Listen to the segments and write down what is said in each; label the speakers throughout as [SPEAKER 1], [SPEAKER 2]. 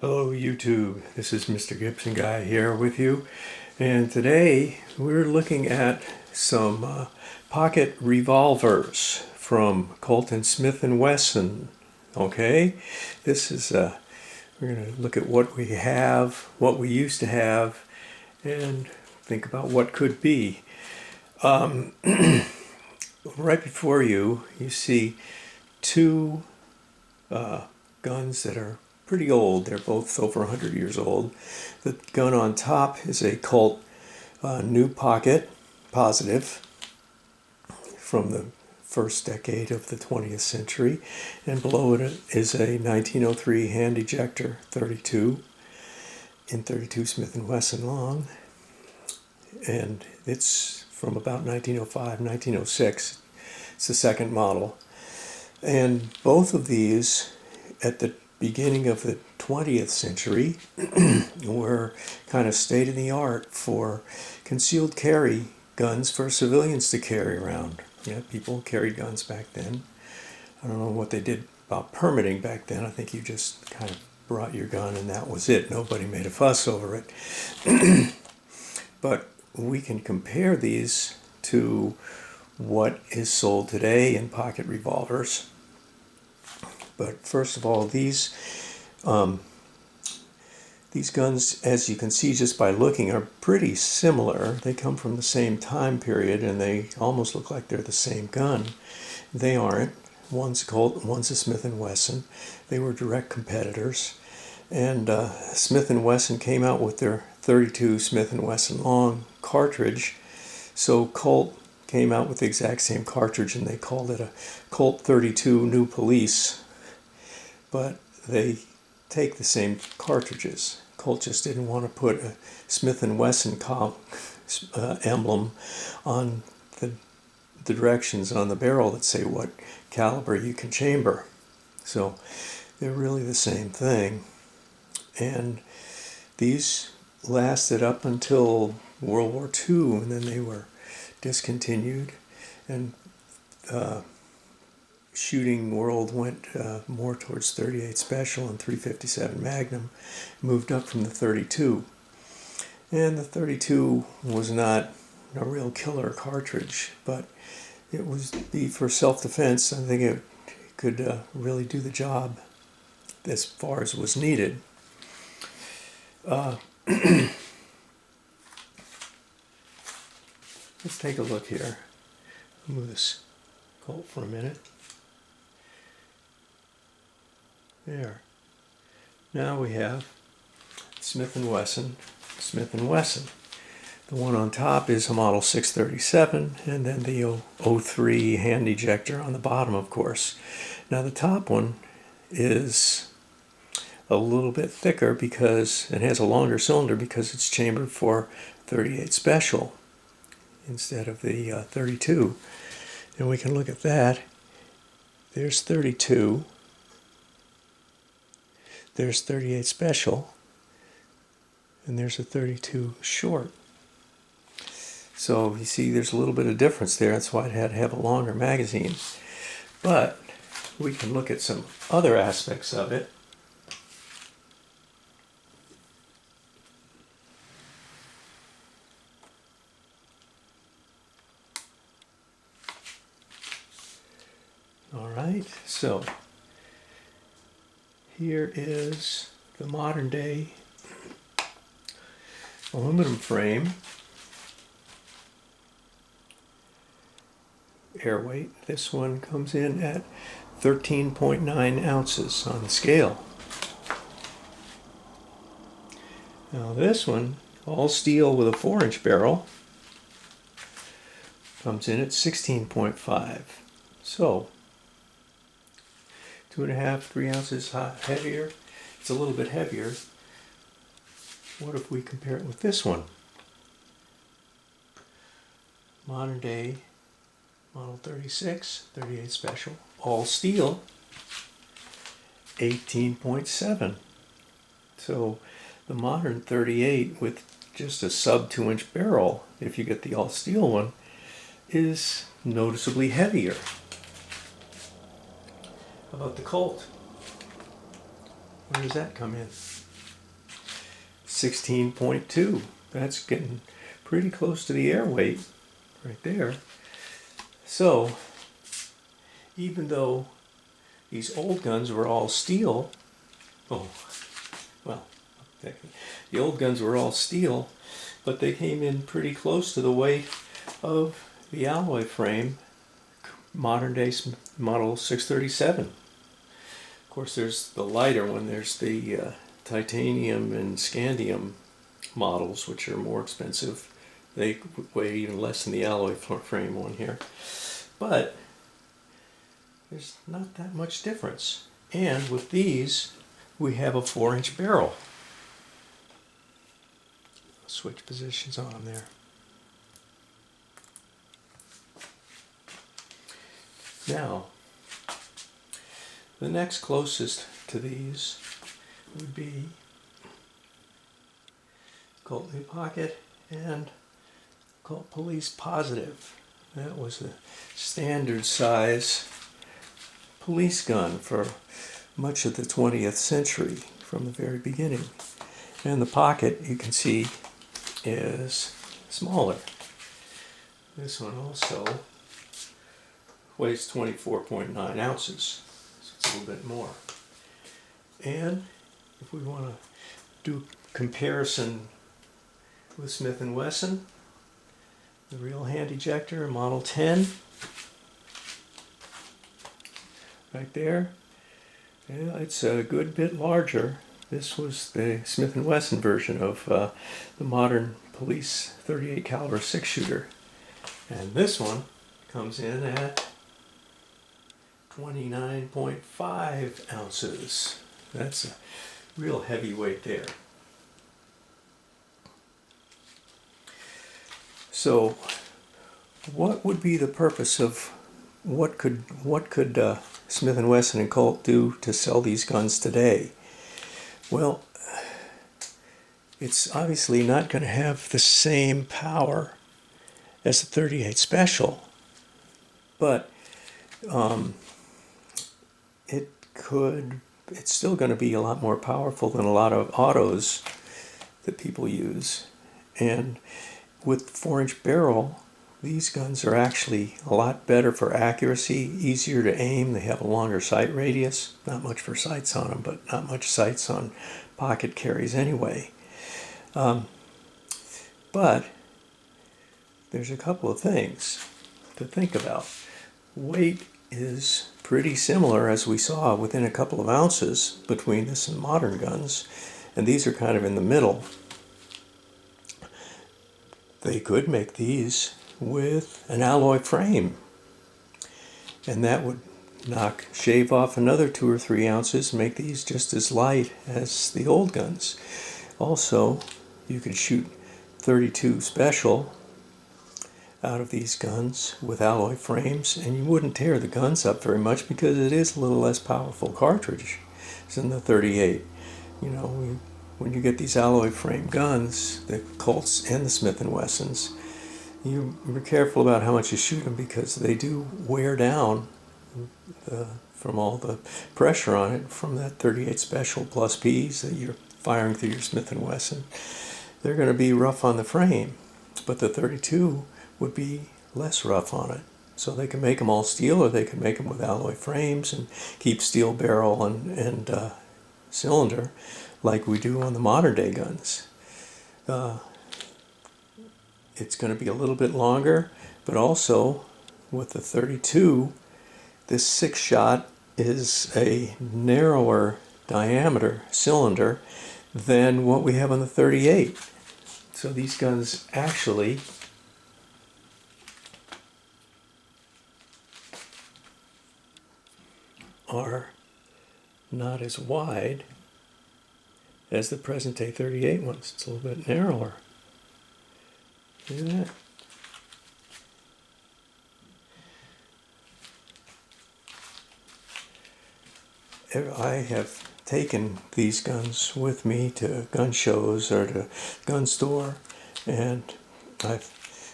[SPEAKER 1] Hello YouTube, this is Mr. Gibson Guy here with you, and today we're looking at some pocket revolvers from Colt and Smith Wesson. Okay, this is we're going to look at what we have, what we used to have, and think about what could be. Right before you see two guns that are pretty old. They're both over 100 years old. The gun on top is a Colt New Pocket Positive from the first decade of the 20th century, and below it is a 1903 hand ejector 32 in 32 Smith & Wesson long, and it's from about 1905, 1906. It's the second model, and both of these at the beginning of the 20th century were kind of state-of-the-art for concealed carry guns for civilians to carry around. Yeah, people carried guns back then. I don't know what they did about permitting back then. I think you just kind of brought your gun and that was it. Nobody made a fuss over it. But we can compare these to what is sold today in pocket revolvers. But first of all, these guns, as you can see just by looking, are pretty similar. They come from the same time period, and they almost look like they're the same gun. They aren't. One's a Colt, one's a Smith & Wesson. They were direct competitors. And Smith & Wesson came out with their 32 Smith & Wesson long cartridge. So Colt came out with the exact same cartridge, and they called it a Colt 32 New Police. But they take the same cartridges. Colt just didn't want to put a Smith & Wesson emblem on the directions on the barrel that say what caliber you can chamber. So they're really the same thing. And these lasted up until World War II, and then they were discontinued, and shooting world went more towards 38 Special and 357 Magnum, moved up from the 32. And the 32 was not a real killer cartridge, but it was for self-defense. I think it could really do the job as far as was needed. Let's take a look here. Move this Colt for a minute. There. Now we have Smith & Wesson, Smith & Wesson. The one on top is a model 637, and then the 03 hand ejector on the bottom, of course. Now the top one is a little bit thicker because it has a longer cylinder because it's chambered for 38 Special instead of the 32. And we can look at that. There's 32. There's 38 Special, and there's a 32 short. So you see there's a little bit of difference there. That's why it had to have a longer magazine. But we can look at some other aspects of it. All right, so here is the modern day aluminum frame, air weight. This one comes in at 13.9 ounces on the scale. Now this one, all steel with a 4-inch barrel, comes in at 16.5. So 2.5, 3 ounces heavier. It's a little bit heavier. What if we compare it with this one? Modern day model 36, 38 Special, all steel, 18.7. So the modern 38 with just a sub 2-inch barrel, if you get the all steel one, is noticeably heavier. How about the Colt? Where does that come in? 16.2. That's getting pretty close to the air weight right there. So even though these old guns were all steel, the old guns were all steel, but they came in pretty close to the weight of the alloy frame modern day model 637. Of course, there's the lighter one. There's the titanium and scandium models, which are more expensive. They weigh even less than the alloy frame one here. But there's not that much difference. And with these, we have a 4-inch barrel. Switch positions on there. Now, the next closest to these would be Colt New Pocket and Colt Police Positive. That was a standard size police gun for much of the 20th century from the very beginning. And the pocket, you can see, is smaller. This one also weighs 24.9 ounces, so it's a little bit more. And if we want to do comparison with Smith & Wesson, the real hand ejector, Model 10, right there, yeah, it's a good bit larger. This was the Smith & Wesson version of the modern police 38 caliber 6-shooter. And this one comes in at 29.5 ounces. That's a real heavy weight there. So what would be the purpose of what could Smith & Wesson and Colt do to sell these guns today? Well, it's obviously not going to have the same power as the 38 Special, but it's still going to be a lot more powerful than a lot of autos that people use. And with 4-inch barrel, these guns are actually a lot better for accuracy, easier to aim. They have a longer sight radius. Not much for sights on them, but not much sights on pocket carries anyway. But there's a couple of things to think about. Weight is pretty similar, as we saw, within a couple of ounces between this and modern guns, and these are kind of in the middle. They could make these with an alloy frame, and that would shave off another 2 or 3 ounces, make these just as light as the old guns. Also, you could shoot 32 Special out of these guns with alloy frames, and you wouldn't tear the guns up very much because it is a little less powerful cartridge than the 38. You know, when you get these alloy frame guns, the Colts and the Smith & Wessons, you be careful about how much you shoot them because they do wear down from all the pressure on it from that 38 Special plus Ps that you're firing through your Smith & Wesson. They're going to be rough on the frame, but the 32 would be less rough on it. So they can make them all steel, or they can make them with alloy frames and keep steel barrel and cylinder like we do on the modern day guns. It's going to be a little bit longer, but also with the 32, this 6-shot is a narrower diameter cylinder than what we have on the 38. So these guns actually are not as wide as the present day 38 ones. It's a little bit narrower. Look at that. I have taken these guns with me to gun shows or to gun store, and I've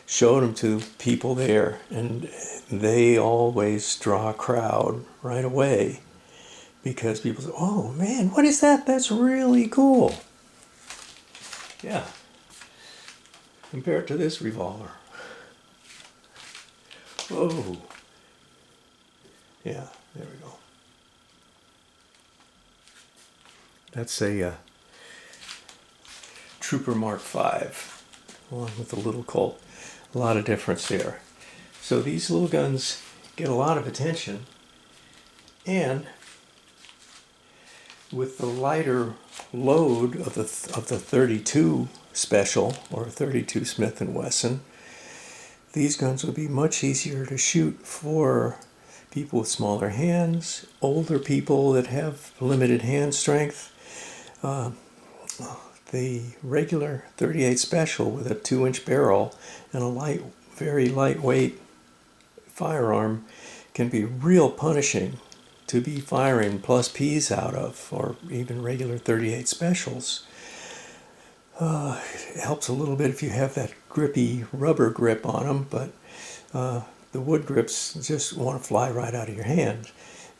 [SPEAKER 1] showed them to people there, and they always draw a crowd right away because people say, "Oh man, what is that? That's really cool." Yeah. Compared to this revolver. Whoa. Yeah, there we go. That's a Trooper Mark V, along with the little Colt. A lot of difference there. So these little guns get a lot of attention, and with the lighter load of the 32 special or 32 Smith and Wesson, these guns would be much easier to shoot for people with smaller hands, older people that have limited hand strength. The regular 38 special with a 2-inch barrel and a very lightweight firearm can be real punishing to be firing plus P's out of, or even regular 38 specials. It helps a little bit if you have that grippy rubber grip on them, but the wood grips just want to fly right out of your hand.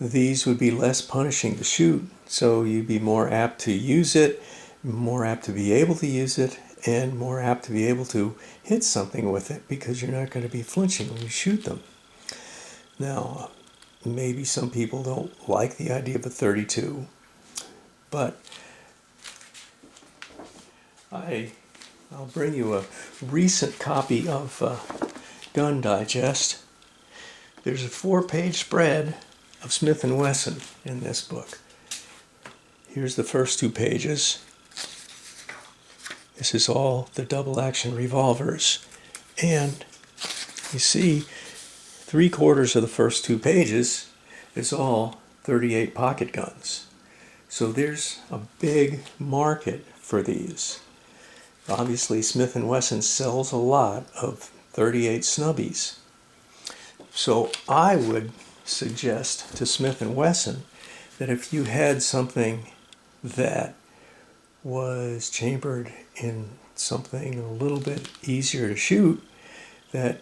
[SPEAKER 1] These would be less punishing to shoot, so you'd be more apt to use it, more apt to be able to use it, and more apt to be able to hit something with it because you're not going to be flinching when you shoot them. Now, maybe some people don't like the idea of a 32, but I'll bring you a recent copy of Gun Digest. There's a 4-page spread of Smith & Wesson in this book. Here's the first 2 pages. This is all the double-action revolvers. And you see, 3/4 of the first 2 pages is all 38 pocket guns. So there's a big market for these. Obviously, Smith & Wesson sells a lot of 38 snubbies. So I would suggest to Smith & Wesson that if you had something that was chambered in something a little bit easier to shoot, and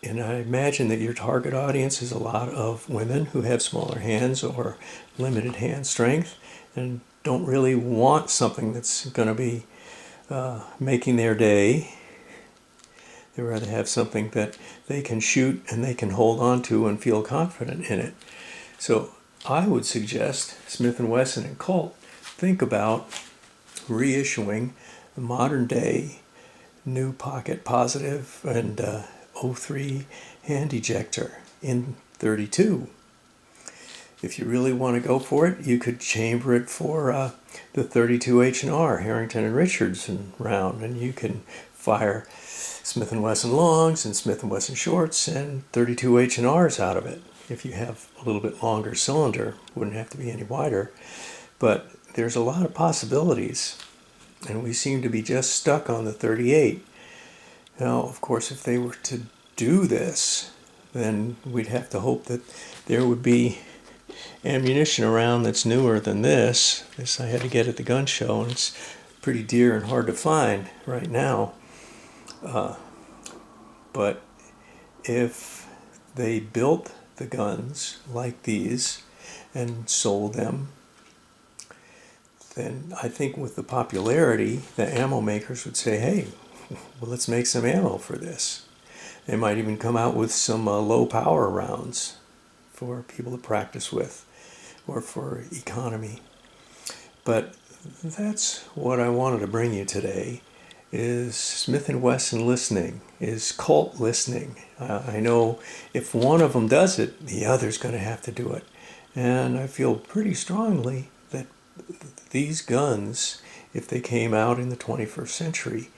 [SPEAKER 1] I imagine that your target audience is a lot of women who have smaller hands or limited hand strength and don't really want something that's going to be making their day. They rather have something that they can shoot and they can hold on to and feel confident in it. So I would suggest Smith & Wesson and Colt think about reissuing the modern day new pocket positive and 03 hand ejector in 32. If you really want to go for it, you could chamber it for the 32 H&R, Harrington and Richardson round, and you can fire Smith & Wesson longs and Smith & Wesson shorts and 32 H&Rs out of it. If you have a little bit longer cylinder, wouldn't have to be any wider. But there's a lot of possibilities, and we seem to be just stuck on the 38. Now, of course, if they were to do this, then we'd have to hope that there would be ammunition around that's newer than this. This I had to get at the gun show, and it's pretty dear and hard to find right now. But if they built the guns like these and sold them, then I think with the popularity, the ammo makers would say, hey, well, let's make some ammo for this. They might even come out with some low power rounds for people to practice with or for economy. But that's what I wanted to bring you today, is Smith & Wesson listening, is Colt listening. I know if one of them does it, the other's going to have to do it. And I feel pretty strongly that these guns, if they came out in the 21st century,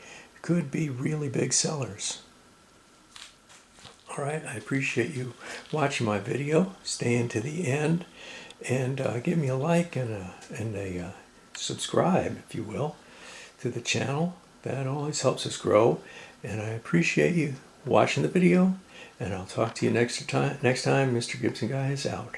[SPEAKER 1] could be really big sellers. All right, I appreciate you watching my video. Stay into the end and give me a like and a subscribe, if you will, to the channel. That always helps us grow, and I appreciate you watching the video, and I'll talk to you next time. Mr. Gibson Guy is out.